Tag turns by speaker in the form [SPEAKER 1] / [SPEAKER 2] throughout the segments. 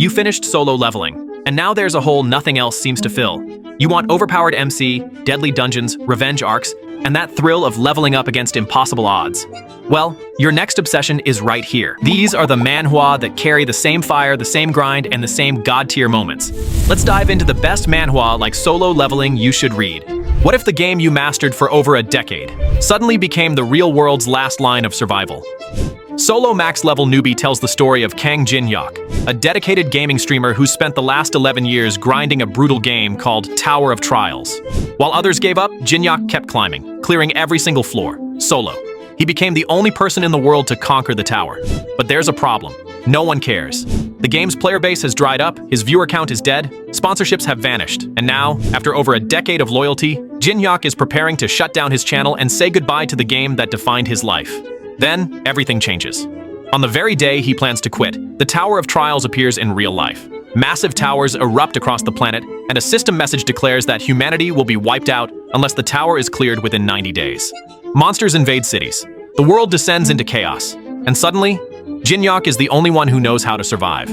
[SPEAKER 1] You finished solo leveling, and now there's a hole nothing else seems to fill. You want overpowered MC, deadly dungeons, revenge arcs, and that thrill of leveling up against impossible odds. Well, your next obsession is right here. These are the manhwa that carry the same fire, the same grind, and the same god-tier moments. Let's dive into the best manhwa like solo leveling you should read. What if the game you mastered for over a decade suddenly became the real world's last line of survival? Solo Max Level Newbie tells the story of Kang Jin-Hyuk, a dedicated gaming streamer who spent the last 11 years grinding a brutal game called Tower of Trials. While others gave up, Jin-Hyuk kept climbing, clearing every single floor, solo. He became the only person in the world to conquer the tower. But there's a problem. No one cares. The game's player base has dried up, his viewer count is dead, sponsorships have vanished, and now, after over a decade of loyalty, Jin-Hyuk is preparing to shut down his channel and say goodbye to the game that defined his life. Then, everything changes. On the very day he plans to quit, the Tower of Trials appears in real life. Massive towers erupt across the planet, and a system message declares that humanity will be wiped out unless the tower is cleared within 90 days. Monsters invade cities. The world descends into chaos. And suddenly, Jin-Hyuk is the only one who knows how to survive.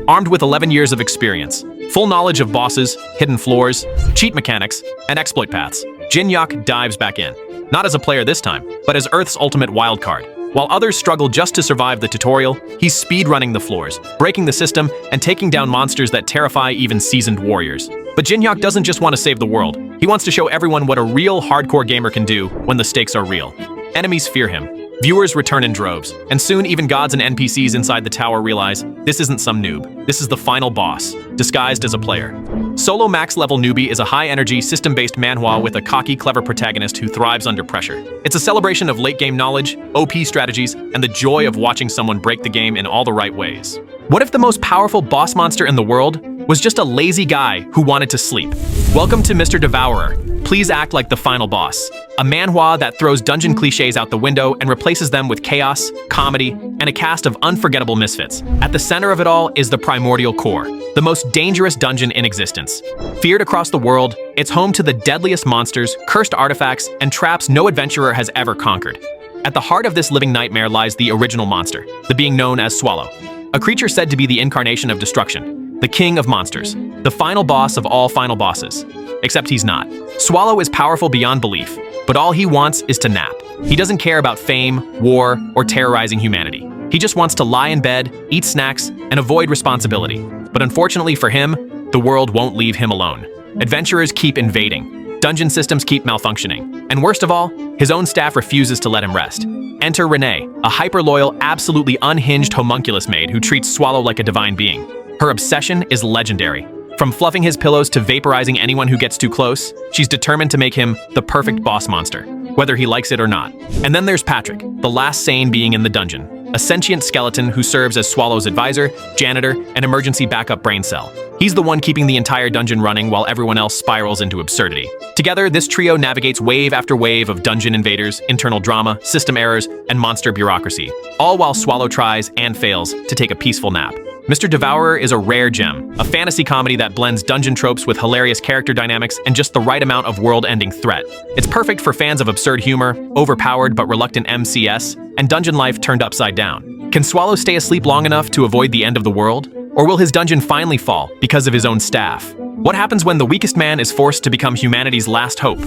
[SPEAKER 1] Armed with 11 years of experience, full knowledge of bosses, hidden floors, cheat mechanics, and exploit paths, Jin-Hyuk dives back in. Not as a player this time, but as Earth's ultimate wildcard. While others struggle just to survive the tutorial, he's speedrunning the floors, breaking the system, and taking down monsters that terrify even seasoned warriors. But Jin-Hyuk doesn't just want to save the world. He wants to show everyone what a real hardcore gamer can do when the stakes are real. Enemies fear him. Viewers return in droves, and soon even gods and NPCs inside the tower realize this isn't some noob. This is the final boss, disguised as a player. Solo Max Level Newbie is a high-energy, system-based manhwa with a cocky, clever protagonist who thrives under pressure. It's a celebration of late-game knowledge, OP strategies, and the joy of watching someone break the game in all the right ways. What if the most powerful boss monster in the world was just a lazy guy who wanted to sleep? Welcome to Mr. Devourer. Please act like the final boss. A manhwa that throws dungeon cliches out the window and replaces them with chaos, comedy, and a cast of unforgettable misfits. At the center of it all is the primordial core, the most dangerous dungeon in existence. Feared across the world, it's home to the deadliest monsters, cursed artifacts, and traps no adventurer has ever conquered. At the heart of this living nightmare lies the original monster, the being known as Swallow, a creature said to be the incarnation of destruction, the king of monsters, the final boss of all final bosses. Except he's not. Swallow is powerful beyond belief, but all he wants is to nap. He doesn't care about fame, war, or terrorizing humanity. He just wants to lie in bed, eat snacks, and avoid responsibility. But unfortunately for him, the world won't leave him alone. Adventurers keep invading. Dungeon systems keep malfunctioning. And worst of all, his own staff refuses to let him rest. Enter Renee, a hyper-loyal, absolutely unhinged homunculus maid who treats Swallow like a divine being. Her obsession is legendary. From fluffing his pillows to vaporizing anyone who gets too close, she's determined to make him the perfect boss monster, whether he likes it or not. And then there's Patrick, the last sane being in the dungeon, a sentient skeleton who serves as Swallow's advisor, janitor, and emergency backup brain cell. He's the one keeping the entire dungeon running while everyone else spirals into absurdity. Together, this trio navigates wave after wave of dungeon invaders, internal drama, system errors, and monster bureaucracy, all while Swallow tries and fails to take a peaceful nap. Mr. Devourer is a rare gem, a fantasy comedy that blends dungeon tropes with hilarious character dynamics and just the right amount of world-ending threat. It's perfect for fans of absurd humor, overpowered but reluctant MCS, and dungeon life turned upside down. Can Swallow stay asleep long enough to avoid the end of the world? Or will his dungeon finally fall because of his own staff? What happens when the weakest man is forced to become humanity's last hope?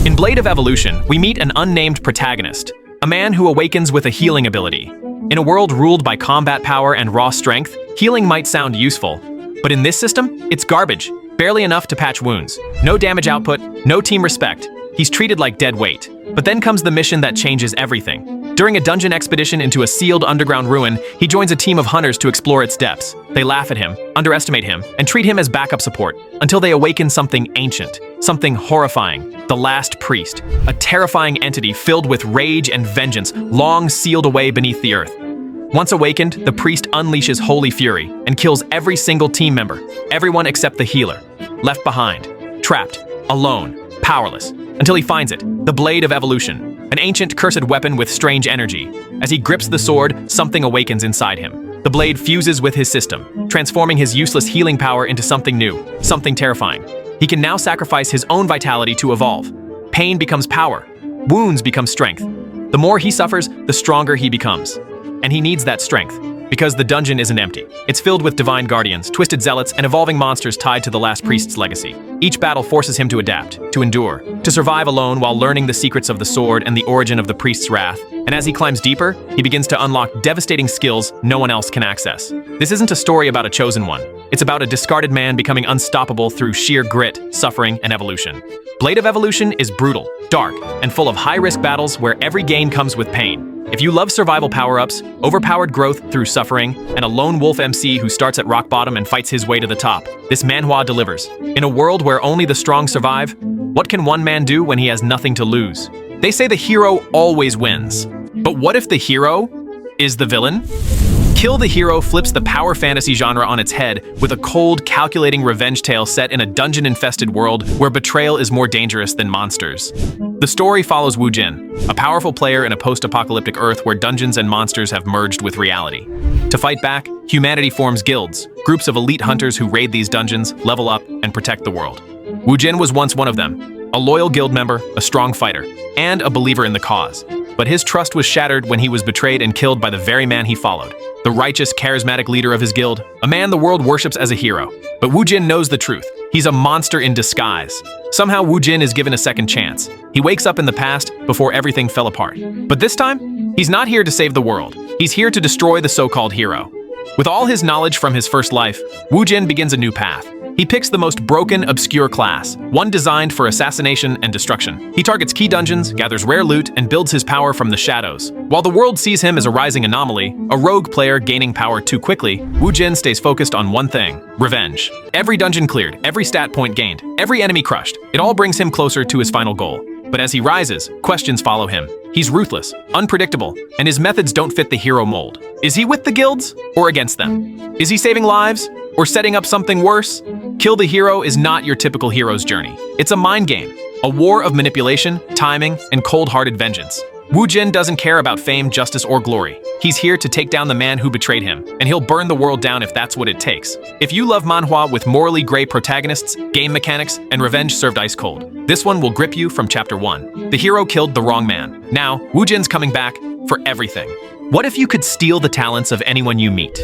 [SPEAKER 1] In Blade of Evolution, we meet an unnamed protagonist, a man who awakens with a healing ability. In a world ruled by combat power and raw strength, healing might sound useful. But in this system, it's garbage, barely enough to patch wounds. No damage output, no team respect. He's treated like dead weight. But then comes the mission that changes everything. During a dungeon expedition into a sealed underground ruin, he joins a team of hunters to explore its depths. They laugh at him, underestimate him, and treat him as backup support, until they awaken something ancient, something horrifying, the Last Priest, a terrifying entity filled with rage and vengeance, long sealed away beneath the earth. Once awakened, the priest unleashes holy fury and kills every single team member, everyone except the healer, left behind, trapped, alone, powerless, until he finds it, the Blade of Evolution, an ancient cursed weapon with strange energy. As he grips the sword, something awakens inside him. The blade fuses with his system, transforming his useless healing power into something new, something terrifying. He can now sacrifice his own vitality to evolve. Pain becomes power. Wounds become strength. The more he suffers, the stronger he becomes. And he needs that strength. Because the dungeon isn't empty. It's filled with divine guardians, twisted zealots, and evolving monsters tied to the last priest's legacy. Each battle forces him to adapt, to endure, to survive alone while learning the secrets of the sword and the origin of the priest's wrath. And as he climbs deeper, he begins to unlock devastating skills no one else can access. This isn't a story about a chosen one. It's about a discarded man becoming unstoppable through sheer grit, suffering, and evolution. Blade of Evolution is brutal, dark, and full of high-risk battles where every gain comes with pain. If you love survival power-ups, overpowered growth through suffering, and a lone wolf MC who starts at rock bottom and fights his way to the top, this manhwa delivers. In a world where only the strong survive, what can one man do when he has nothing to lose? They say the hero always wins. But what if the hero is the villain? Kill the Hero flips the power fantasy genre on its head with a cold, calculating revenge tale set in a dungeon-infested world where betrayal is more dangerous than monsters. The story follows Woo Jin, a powerful player in a post-apocalyptic Earth where dungeons and monsters have merged with reality. To fight back, humanity forms guilds, groups of elite hunters who raid these dungeons, level up, and protect the world. Woo Jin was once one of them, a loyal guild member, a strong fighter, and a believer in the cause. But his trust was shattered when he was betrayed and killed by the very man he followed. The righteous, charismatic leader of his guild, a man the world worships as a hero. But Woo Jin knows the truth. He's a monster in disguise. Somehow Woo Jin is given a second chance. He wakes up in the past before everything fell apart. But this time, he's not here to save the world. He's here to destroy the so-called hero. With all his knowledge from his first life, Woo Jin begins a new path. He picks the most broken, obscure class, one designed for assassination and destruction. He targets key dungeons, gathers rare loot, and builds his power from the shadows. While the world sees him as a rising anomaly, a rogue player gaining power too quickly, Woo Jin stays focused on one thing: revenge. Every dungeon cleared, every stat point gained, every enemy crushed, it all brings him closer to his final goal. But as he rises, questions follow him. He's ruthless, unpredictable, and his methods don't fit the hero mold. Is he with the guilds or against them? Is he saving lives or setting up something worse? Kill the Hero is not your typical hero's journey. It's a mind game, a war of manipulation, timing, and cold-hearted vengeance. Woo Jin doesn't care about fame, justice, or glory. He's here to take down the man who betrayed him, and he'll burn the world down if that's what it takes. If you love manhwa with morally gray protagonists, game mechanics, and revenge served ice cold, this one will grip you from chapter 1. The hero killed the wrong man. Now, Woo Jin's coming back for everything. What if you could steal the talents of anyone you meet?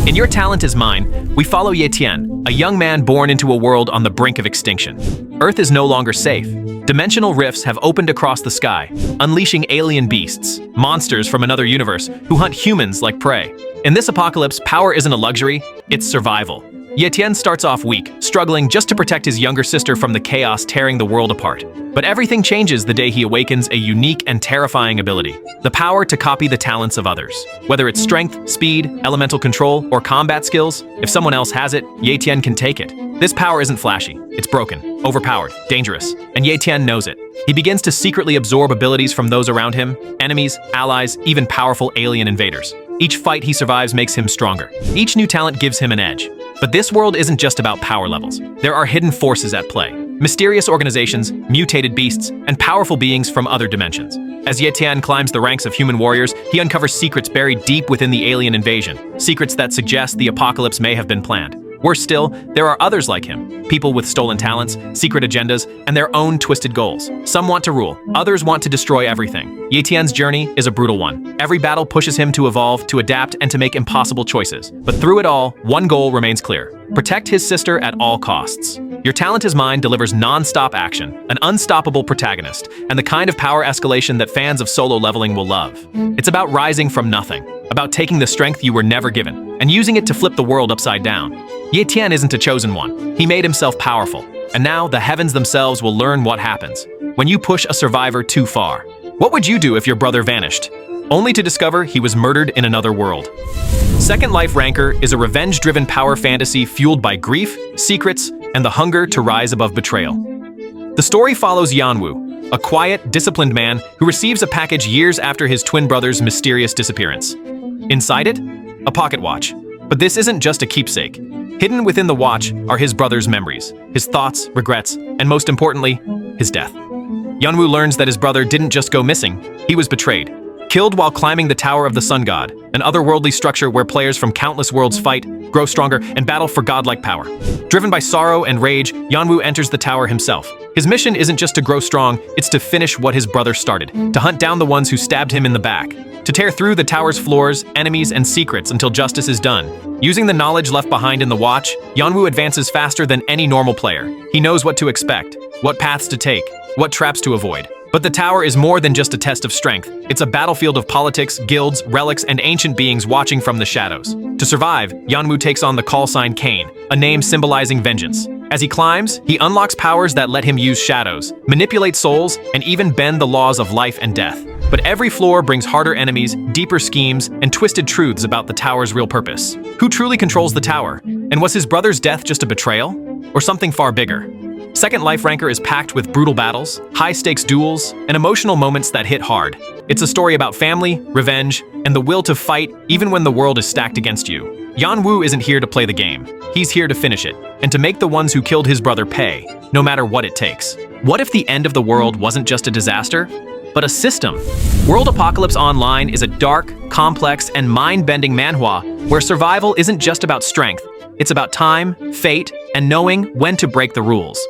[SPEAKER 1] In Your Talent Is Mine, we follow Ye Tian, a young man born into a world on the brink of extinction. Earth is no longer safe. Dimensional rifts have opened across the sky, unleashing alien beasts, monsters from another universe who hunt humans like prey. In this apocalypse, power isn't a luxury, it's survival. Ye Tian starts off weak, struggling just to protect his younger sister from the chaos tearing the world apart. But everything changes the day he awakens a unique and terrifying ability: the power to copy the talents of others. Whether it's strength, speed, elemental control, or combat skills, if someone else has it, Ye Tian can take it. This power isn't flashy, it's broken, overpowered, dangerous, and Ye Tian knows it. He begins to secretly absorb abilities from those around him, enemies, allies, even powerful alien invaders. Each fight he survives makes him stronger. Each new talent gives him an edge. But this world isn't just about power levels. There are hidden forces at play. Mysterious organizations, mutated beasts, and powerful beings from other dimensions. As Ye Tian climbs the ranks of human warriors, he uncovers secrets buried deep within the alien invasion. Secrets that suggest the apocalypse may have been planned. Worse still, there are others like him, people with stolen talents, secret agendas, and their own twisted goals. Some want to rule, others want to destroy everything. Ye Tian's journey is a brutal one. Every battle pushes him to evolve, to adapt, and to make impossible choices. But through it all, one goal remains clear: protect his sister at all costs. Your Talent Is Mine delivers non-stop action, an unstoppable protagonist, and the kind of power escalation that fans of solo leveling will love. It's about rising from nothing, about taking the strength you were never given, and using it to flip the world upside down. Ye Tian isn't a chosen one. He made himself powerful, and now the heavens themselves will learn what happens when you push a survivor too far. What would you do if your brother vanished, only to discover he was murdered in another world? Second Life Ranker is a revenge-driven power fantasy fueled by grief, secrets, and the hunger to rise above betrayal. The story follows Yanwoo, a quiet, disciplined man who receives a package years after his twin brother's mysterious disappearance. Inside it, a pocket watch. But this isn't just a keepsake. Hidden within the watch are his brother's memories, his thoughts, regrets, and most importantly, his death. Yanwoo learns that his brother didn't just go missing, he was betrayed, Killed while climbing the Tower of the Sun God, an otherworldly structure where players from countless worlds fight, grow stronger, and battle for godlike power. Driven by sorrow and rage, Jin-Woo enters the tower himself. His mission isn't just to grow strong, it's to finish what his brother started, to hunt down the ones who stabbed him in the back, to tear through the tower's floors, enemies, and secrets until justice is done. Using the knowledge left behind in the watch, Jin-Woo advances faster than any normal player. He knows what to expect, what paths to take, what traps to avoid. But the tower is more than just a test of strength. It's a battlefield of politics, guilds, relics, and ancient beings watching from the shadows. To survive, Jin-Woo takes on the call sign Cain, a name symbolizing vengeance. As he climbs, he unlocks powers that let him use shadows, manipulate souls, and even bend the laws of life and death. But every floor brings harder enemies, deeper schemes, and twisted truths about the tower's real purpose. Who truly controls the tower? And was his brother's death just a betrayal? Or something far bigger? Second Life Ranker is packed with brutal battles, high-stakes duels, and emotional moments that hit hard. It's a story about family, revenge, and the will to fight even when the world is stacked against you. Jin-Woo isn't here to play the game. He's here to finish it, and to make the ones who killed his brother pay, no matter what it takes. What if the end of the world wasn't just a disaster, but a system? World Apocalypse Online is a dark, complex, and mind-bending manhwa where survival isn't just about strength. It's about time, fate, and knowing when to break the rules.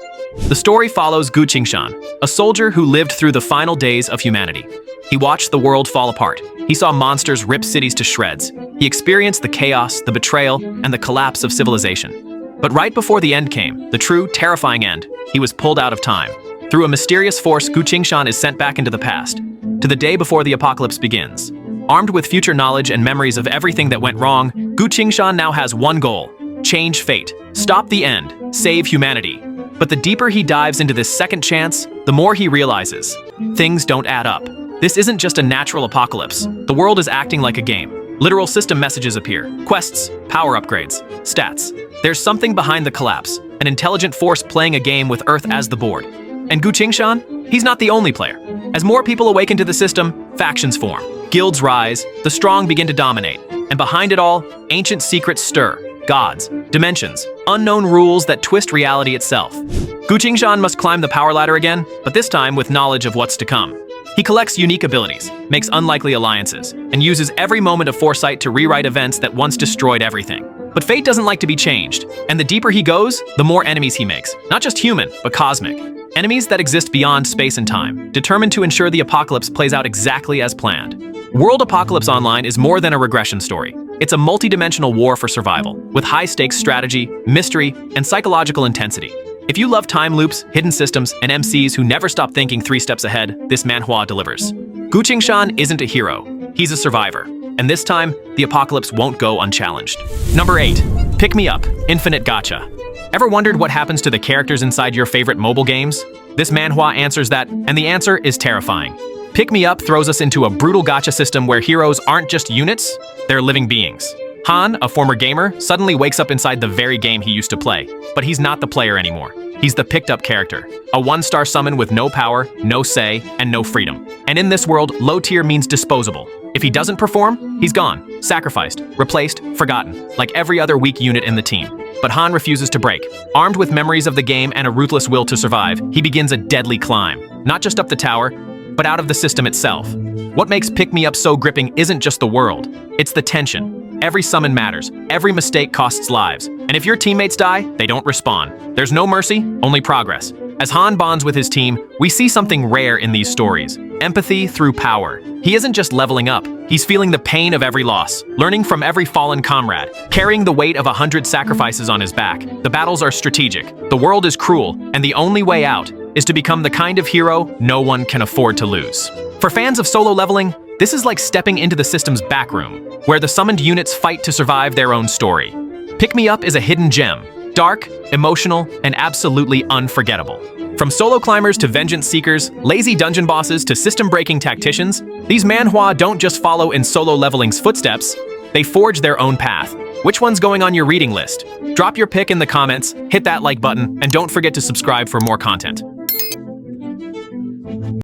[SPEAKER 1] The story follows Gu Qingshan, a soldier who lived through the final days of humanity. He watched the world fall apart. He saw monsters rip cities to shreds. He experienced the chaos, the betrayal, and the collapse of civilization. But right before the end came, the true, terrifying end, he was pulled out of time. Through a mysterious force, Gu Qingshan is sent back into the past, to the day before the apocalypse begins. Armed with future knowledge and memories of everything that went wrong, Gu Qingshan now has one goal: change fate, stop the end, save humanity. But the deeper he dives into this second chance, the more he realizes things don't add up. This isn't just a natural apocalypse. The world is acting like a game. Literal system messages appear, quests, power upgrades, stats. There's something behind the collapse, an intelligent force playing a game with Earth as the board. And Gu Qingshan? He's not the only player. As more people awaken to the system, factions form, guilds rise, the strong begin to dominate, and behind it all, ancient secrets stir. Gods, dimensions, unknown rules that twist reality itself. Gu Qingshan must climb the power ladder again, but this time with knowledge of what's to come. He collects unique abilities, makes unlikely alliances, and uses every moment of foresight to rewrite events that once destroyed everything. But fate doesn't like to be changed, and the deeper he goes, the more enemies he makes. Not just human, but cosmic. Enemies that exist beyond space and time, determined to ensure the apocalypse plays out exactly as planned. World Apocalypse Online is more than a regression story. It's a multi-dimensional war for survival, with high-stakes strategy, mystery, and psychological intensity. If you love time loops, hidden systems, and MCs who never stop thinking 3 steps ahead, this manhwa delivers. Gu Qingshan isn't a hero, he's a survivor. And this time, the apocalypse won't go unchallenged. Number 8. Pick Me Up, Infinite Gacha. Ever wondered what happens to the characters inside your favorite mobile games? This manhwa answers that, and the answer is terrifying. Pick Me Up throws us into a brutal gacha system where heroes aren't just units, they're living beings. Han, a former gamer, suddenly wakes up inside the very game he used to play. But he's not the player anymore. He's the picked up character, a 1-star summon with no power, no say, and no freedom. And in this world, low tier means disposable. If he doesn't perform, he's gone, sacrificed, replaced, forgotten, like every other weak unit in the team. But Han refuses to break. Armed with memories of the game and a ruthless will to survive, he begins a deadly climb, not just up the tower, but out of the system itself. What makes Pick Me Up so gripping isn't just the world, it's the tension. Every summon matters, every mistake costs lives, and if your teammates die, they don't respawn. There's no mercy, only progress. As Han bonds with his team, we see something rare in these stories: empathy through power. He isn't just leveling up, he's feeling the pain of every loss, learning from every fallen comrade, carrying the weight of 100 sacrifices on his back. The battles are strategic, the world is cruel, and the only way out is to become the kind of hero no one can afford to lose. For fans of solo leveling, this is like stepping into the system's backroom, where the summoned units fight to survive their own story. Pick Me Up is a hidden gem, dark, emotional, and absolutely unforgettable. From solo climbers to vengeance seekers, lazy dungeon bosses to system-breaking tacticians, these manhwa don't just follow in solo leveling's footsteps, they forge their own path. Which one's going on your reading list? Drop your pick in the comments, hit that like button, and don't forget to subscribe for more content.